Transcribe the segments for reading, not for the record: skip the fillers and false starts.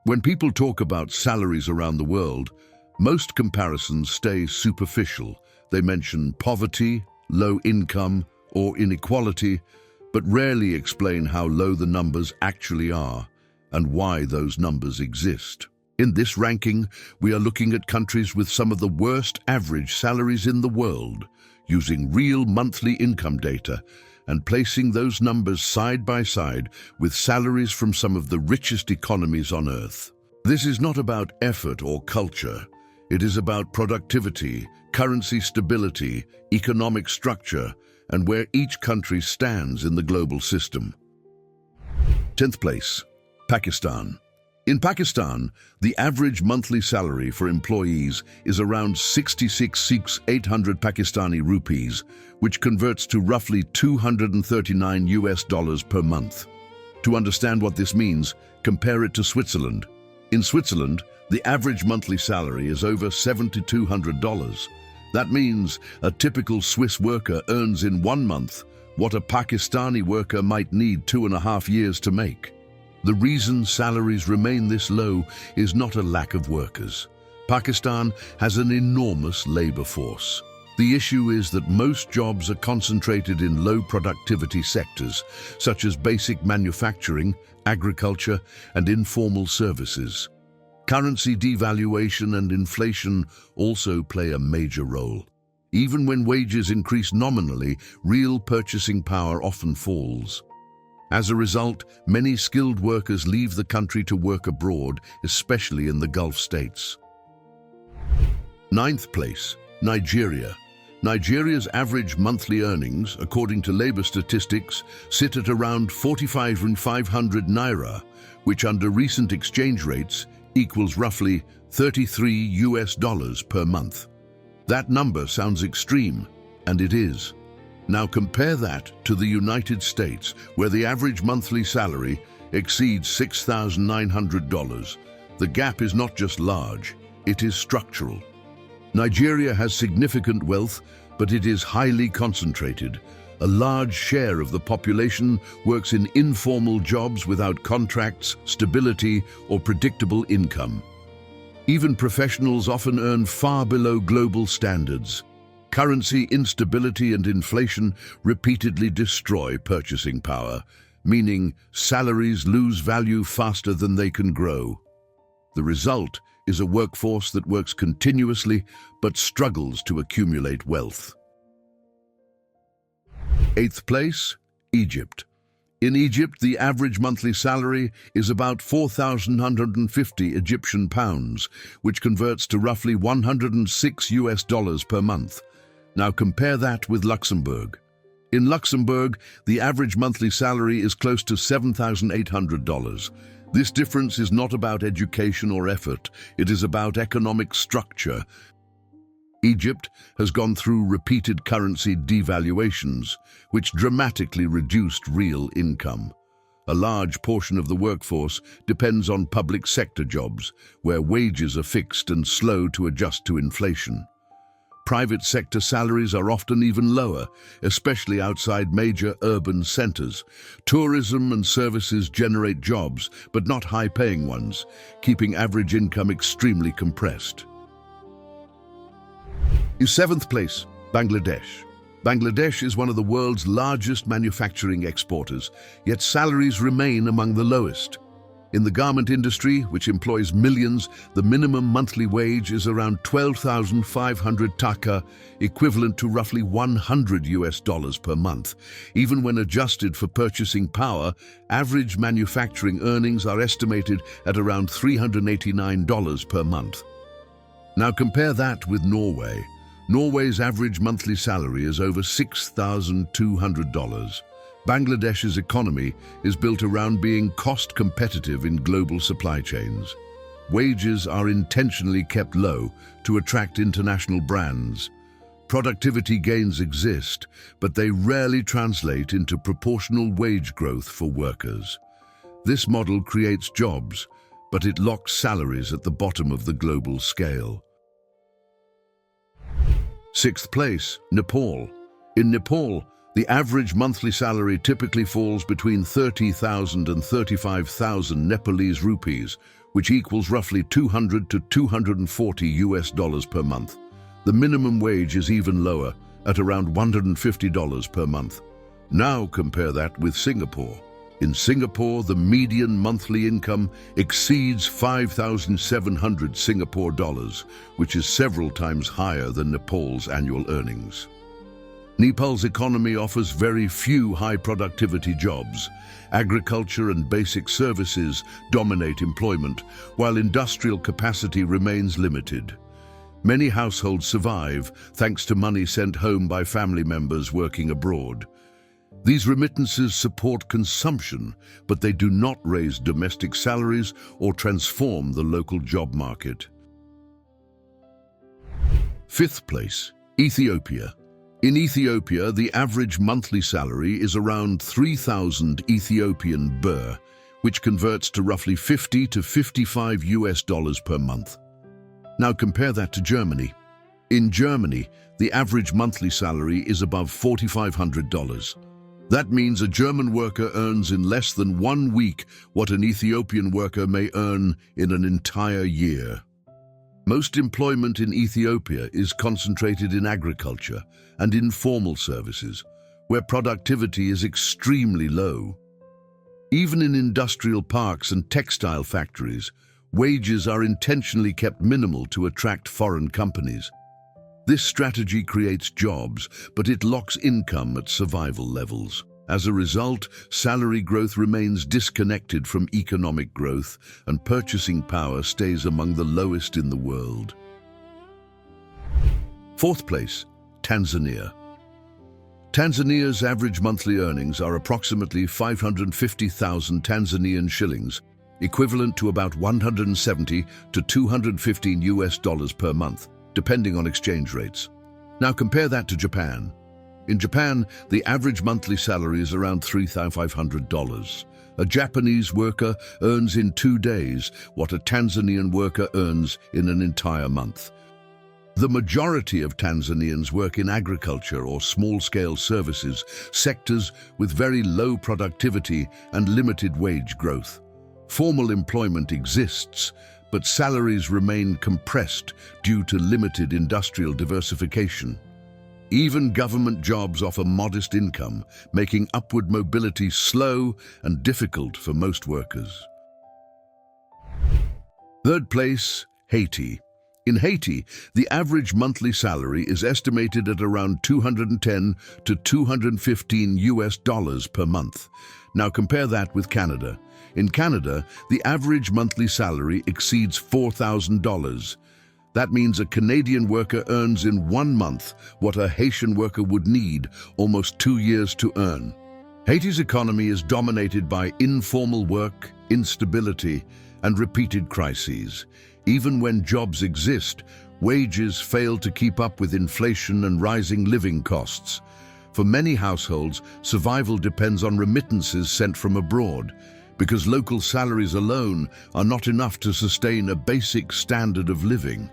When people talk about salaries around the world, most comparisons stay superficial. They mention poverty, low income, or inequality, but rarely explain how low the numbers actually are and why those numbers exist. In this ranking, we are looking at countries with some of the worst average salaries in the world, using real monthly income data and placing those numbers side by side with salaries from some of the richest economies on Earth. This is not about effort or culture. It is about productivity, currency stability, economic structure, and where each country stands in the global system. 10th place, Pakistan. In Pakistan, the average monthly salary for employees is around 66,800 Pakistani rupees, which converts to roughly $239 per month. To understand what this means, compare it to Switzerland. In Switzerland, the average monthly salary is over $7,200. That means a typical Swiss worker earns in 1 month what a Pakistani worker might need 2.5 years to make. The reason salaries remain this low is not a lack of workers. Pakistan has an enormous labor force. The issue is that most jobs are concentrated in low productivity sectors, such as basic manufacturing, agriculture, and informal services. Currency devaluation and inflation also play a major role. Even when wages increase nominally, real purchasing power often falls. As a result, many skilled workers leave the country to work abroad, especially in the Gulf states. 9th place, Nigeria. Nigeria's average monthly earnings, according to labor statistics, sit at around 45,500 naira, which under recent exchange rates equals roughly $33 per month. That number sounds extreme, and it is. Now compare that to the United States, where the average monthly salary exceeds $6,900. The gap is not just large, it is structural. Nigeria has significant wealth, but it is highly concentrated. A large share of the population works in informal jobs without contracts, stability, or predictable income. Even professionals often earn far below global standards. Currency instability and inflation repeatedly destroy purchasing power, meaning salaries lose value faster than they can grow. The result is a workforce that works continuously but struggles to accumulate wealth. 8th place, Egypt. In Egypt, the average monthly salary is about 4,150 Egyptian pounds, which converts to roughly $106 per month. Now compare that with Luxembourg. In Luxembourg, the average monthly salary is close to $7,800. This difference is not about education or effort, it is about economic structure. Egypt has gone through repeated currency devaluations, which dramatically reduced real income. A large portion of the workforce depends on public sector jobs, where wages are fixed and slow to adjust to inflation. Private sector salaries are often even lower, especially outside major urban centers. Tourism and services generate jobs, but not high-paying ones, keeping average income extremely compressed. 7th place, Bangladesh. Bangladesh is one of the world's largest manufacturing exporters, yet salaries remain among the lowest. In the garment industry, which employs millions, the minimum monthly wage is around 12,500 taka, equivalent to roughly $100 per month. Even when adjusted for purchasing power, average manufacturing earnings are estimated at around $389 per month. Now compare that with Norway. Norway's average monthly salary is over $6,200. Bangladesh's economy is built around being cost competitive in global supply chains. Wages are intentionally kept low to attract international brands. Productivity gains exist, but they rarely translate into proportional wage growth for workers. This model creates jobs, but it locks salaries at the bottom of the global scale. 6th place, Nepal. In Nepal, The average monthly salary typically falls between 30,000 and 35,000 Nepalese rupees, which equals roughly 200 to 240 US dollars per month. The minimum wage is even lower, at around $150 per month. Now compare that with Singapore. In Singapore, the median monthly income exceeds 5,700 Singapore dollars, which is several times higher than Nepal's annual earnings. Nepal's economy offers very few high-productivity jobs. Agriculture and basic services dominate employment, while industrial capacity remains limited. Many households survive thanks to money sent home by family members working abroad. These remittances support consumption, but they do not raise domestic salaries or transform the local job market. Fifth place, Ethiopia. In Ethiopia, the average monthly salary is around 3,000 Ethiopian birr, which converts to roughly 50 to 55 US dollars per month. Now compare that to Germany. In Germany, the average monthly salary is above $4,500. That means a German worker earns in less than 1 week what an Ethiopian worker may earn in an entire year. Most employment in Ethiopia is concentrated in agriculture and informal services, where productivity is extremely low. Even in industrial parks and textile factories, wages are intentionally kept minimal to attract foreign companies. This strategy creates jobs, but it locks income at survival levels. As a result, salary growth remains disconnected from economic growth, and purchasing power stays among the lowest in the world. Fourth place, Tanzania. Tanzania's average monthly earnings are approximately 550,000 Tanzanian shillings, equivalent to about 170 to 215 US dollars per month, depending on exchange rates. Now compare that to Japan. In Japan, the average monthly salary is around $3,500. A Japanese worker earns in 2 days what a Tanzanian worker earns in an entire month. The majority of Tanzanians work in agriculture or small-scale services, sectors with very low productivity and limited wage growth. Formal employment exists, but salaries remain compressed due to limited industrial diversification. Even government jobs offer modest income, making upward mobility slow and difficult for most workers. Third place, Haiti. In Haiti, the average monthly salary is estimated at around 210 to 215 US dollars per month. Now compare that with Canada. In Canada, the average monthly salary exceeds $4,000. That means a Canadian worker earns in 1 month what a Haitian worker would need almost 2 years to earn. Haiti's economy is dominated by informal work, instability, and repeated crises. Even when jobs exist, wages fail to keep up with inflation and rising living costs. For many households, survival depends on remittances sent from abroad, because local salaries alone are not enough to sustain a basic standard of living.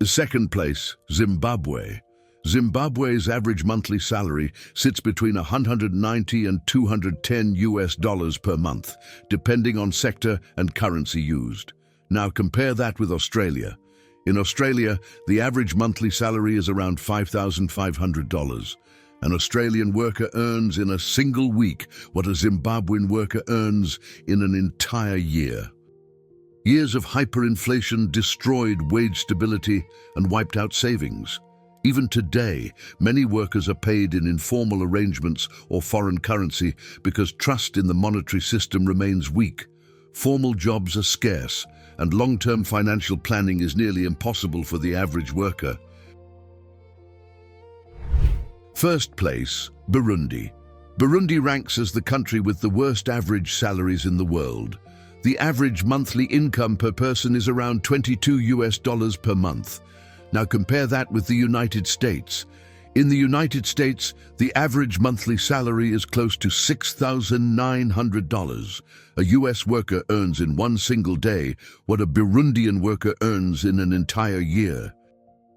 Second place, Zimbabwe. Zimbabwe's average monthly salary sits between 190 and 210 US dollars per month, depending on sector and currency used. Now compare that with Australia. In Australia, the average monthly salary is around $5,500. An Australian worker earns in a single week what a Zimbabwean worker earns in an entire year. Years of hyperinflation destroyed wage stability and wiped out savings. Even today, many workers are paid in informal arrangements or foreign currency because trust in the monetary system remains weak. Formal jobs are scarce, and long-term financial planning is nearly impossible for the average worker. First place, Burundi. Burundi ranks as the country with the worst average salaries in the world. The average monthly income per person is around 22 US dollars per month. Now compare that with the United States. In the United States, the average monthly salary is close to $6,900. A US worker earns in 1 single day what a Burundian worker earns in an entire year.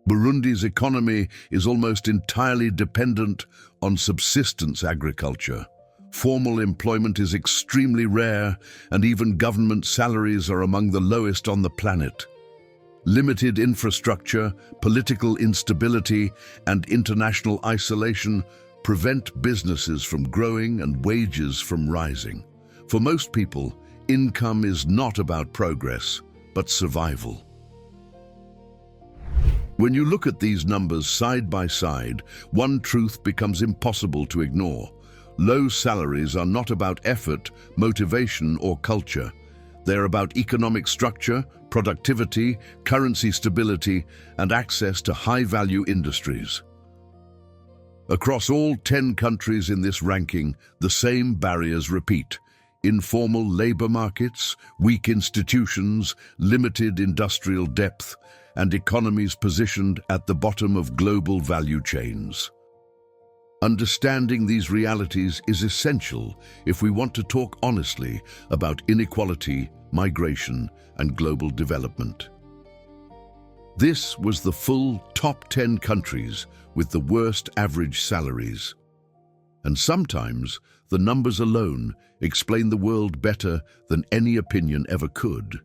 Burundi's economy is almost entirely dependent on subsistence agriculture. Formal employment is extremely rare, and even government salaries are among the lowest on the planet. Limited infrastructure, political instability, and international isolation prevent businesses from growing and wages from rising. For most people, income is not about progress, but survival. When you look at these numbers side by side, one truth becomes impossible to ignore. Low salaries are not about effort, motivation, or culture. They're about economic structure, productivity, currency stability, and access to high-value industries. Across all 10 countries in this ranking, the same barriers repeat: informal labor markets, weak institutions, limited industrial depth, and economies positioned at the bottom of global value chains. Understanding these realities is essential if we want to talk honestly about inequality, migration, and global development. This was the full top 10 countries with the worst average salaries. And sometimes the numbers alone explain the world better than any opinion ever could.